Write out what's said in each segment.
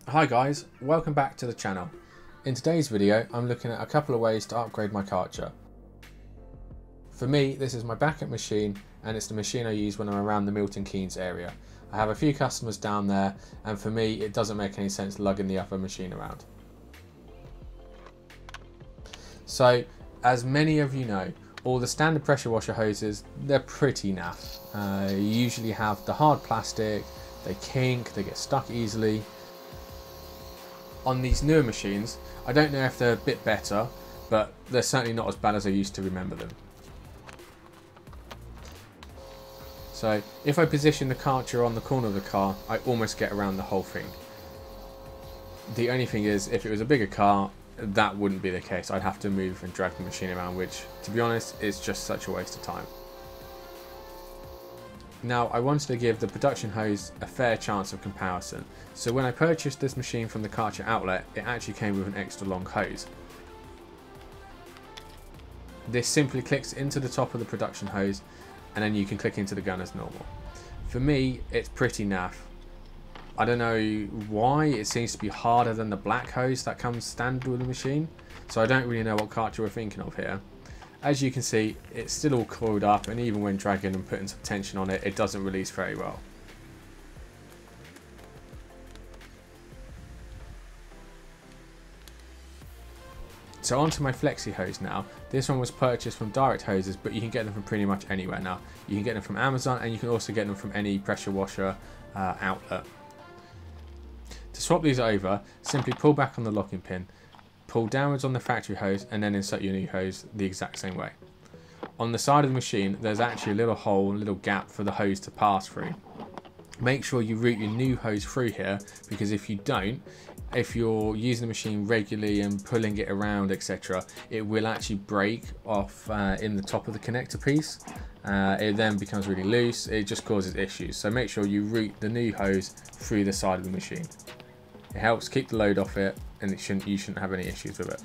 Hi guys, welcome back to the channel. In today's video I'm looking at a couple of ways to upgrade my Karcher. For me, this is my backup machine and it's the machine I use when I'm around the Milton Keynes area. I have a few customers down there and for me it doesn't make any sense lugging the other machine around. So as many of you know, all the standard pressure washer hoses, they're pretty naff. You usually have the hard plastic, they kink, they get stuck easily. On these newer machines, I don't know if they're a bit better, but they're certainly not as bad as I used to remember them. So if I position the Karcher on the corner of the car, I almost get around the whole thing. The only thing is, if it was a bigger car, that wouldn't be the case. I'd have to move and drag the machine around, which, to be honest, is just such a waste of time. Now, I wanted to give the production hose a fair chance of comparison, so when I purchased this machine from the Karcher outlet, it actually came with an extra long hose. This simply clicks into the top of the production hose, and then you can click into the gun as normal. For me, it's pretty naff. I don't know why, it seems to be harder than the black hose that comes standard with the machine, so I don't really know what Karcher we're thinking of here. As you can see, it's still all coiled up, and even when dragging and putting some tension on it, it doesn't release very well. So onto my Flexi hose now. This one was purchased from Direct Hoses, but you can get them from pretty much anywhere now. You can get them from Amazon, and you can also get them from any pressure washer outlet. To swap these over, simply pull back on the locking pin, pull downwards on the factory hose, and then insert your new hose the exact same way. On the side of the machine, there's actually a little hole, a little gap for the hose to pass through. Make sure you route your new hose through here, because if you don't, if you're using the machine regularly and pulling it around, etc., it will actually break off in the top of the connector piece. It then becomes really loose. It just causes issues. So make sure you route the new hose through the side of the machine. It helps keep the load off it, and you shouldn't have any issues with it.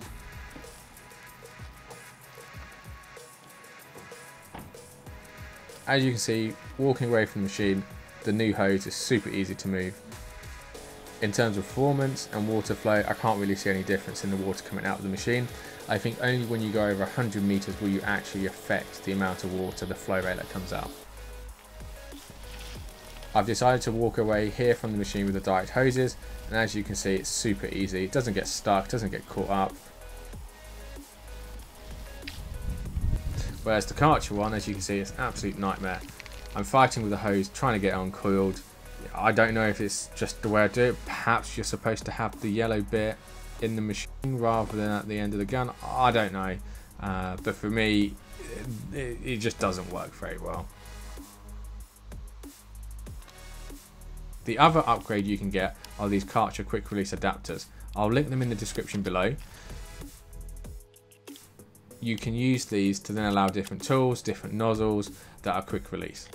As you can see, walking away from the machine, the new hose is super easy to move. In terms of performance and water flow, I can't really see any difference in the water coming out of the machine. I think only when you go over 100 meters will you actually affect the amount of water, the flow rate that comes out. I've decided to walk away here from the machine with the direct hoses, and as you can see, it's super easy. It doesn't get stuck, doesn't get caught up. Whereas the Karcher one, as you can see, it's an absolute nightmare. I'm fighting with the hose, trying to get it uncoiled. I don't know if it's just the way I do it. Perhaps you're supposed to have the yellow bit in the machine rather than at the end of the gun. I don't know. But for me, it just doesn't work very well. The other upgrade you can get are these Karcher quick release adapters. I'll link them in the description below. You can use these to then allow different tools, different nozzles that are quick release.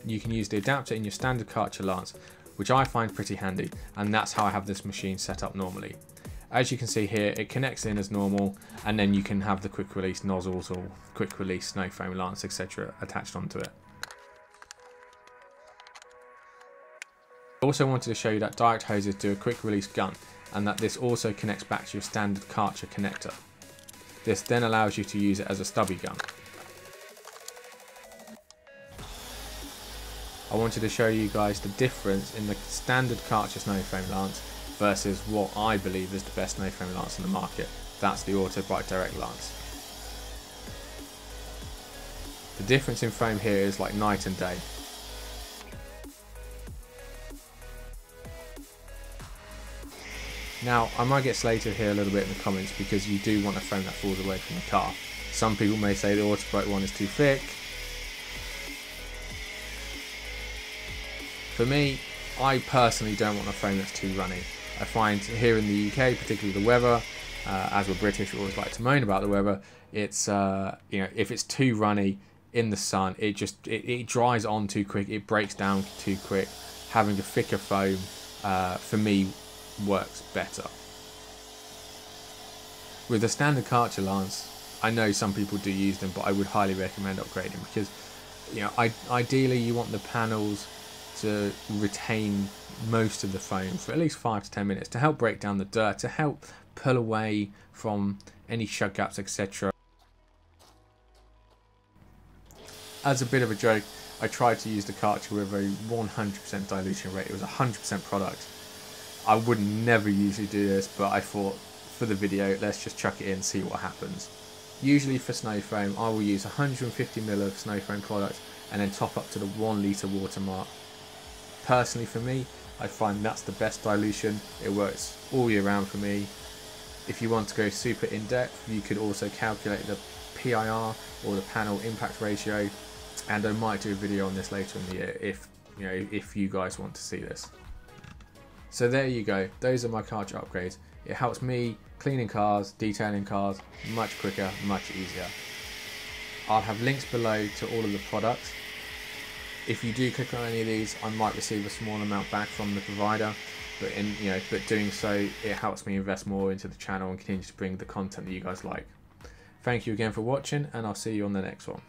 You can use the adapter in your standard Karcher lance, which I find pretty handy, and that's how I have this machine set up normally. As you can see here, it connects in as normal, and then you can have the quick release nozzles or quick release snow foam lance, etc. attached onto it. I also wanted to show you that direct hoses do a quick release gun, and that this also connects back to your standard Karcher connector. This then allows you to use it as a stubby gun. I wanted to show you guys the difference in the standard Karcher snow foam lance versus what I believe is the best snow foam lance in the market. That's the Autobrite Direct lance. The difference in foam here is like night and day. Now, I might get slated here a little bit in the comments because you do want a foam that falls away from the car. Some people may say the Autobrite one is too thick. For me, I personally don't want a foam that's too runny. I find here in the UK, particularly the weather, as we're British, we always like to moan about the weather. It's if it's too runny in the sun, it dries on too quick, it breaks down too quick. Having a thicker foam, for me, works better. With the standard Karcher lance, I know some people do use them, but I would highly recommend upgrading because You know, ideally you want the panels to retain most of the foam for at least 5 to 10 minutes to help break down the dirt, to help pull away from any shut gaps, etc. As a bit of a joke, I tried to use the Karcher with a 100% dilution rate. It was 100% product. I would never usually do this, but I thought for the video, let's just chuck it in and see what happens. Usually for snow foam, I will use 150ml of snow foam product and then top up to the 1 litre watermark. Personally for me, I find that's the best dilution. It works all year round for me. If you want to go super in depth, you could also calculate the PIR or the panel impact ratio, and I might do a video on this later in the year if you guys want to see this. So there you go, those are my Karcher upgrades. It helps me cleaning cars, detailing cars much quicker, much easier. I'll have links below to all of the products. If you do click on any of these, I might receive a small amount back from the provider, but doing so, it helps me invest more into the channel and continue to bring the content that you guys like. Thank you again for watching, and I'll see you on the next one.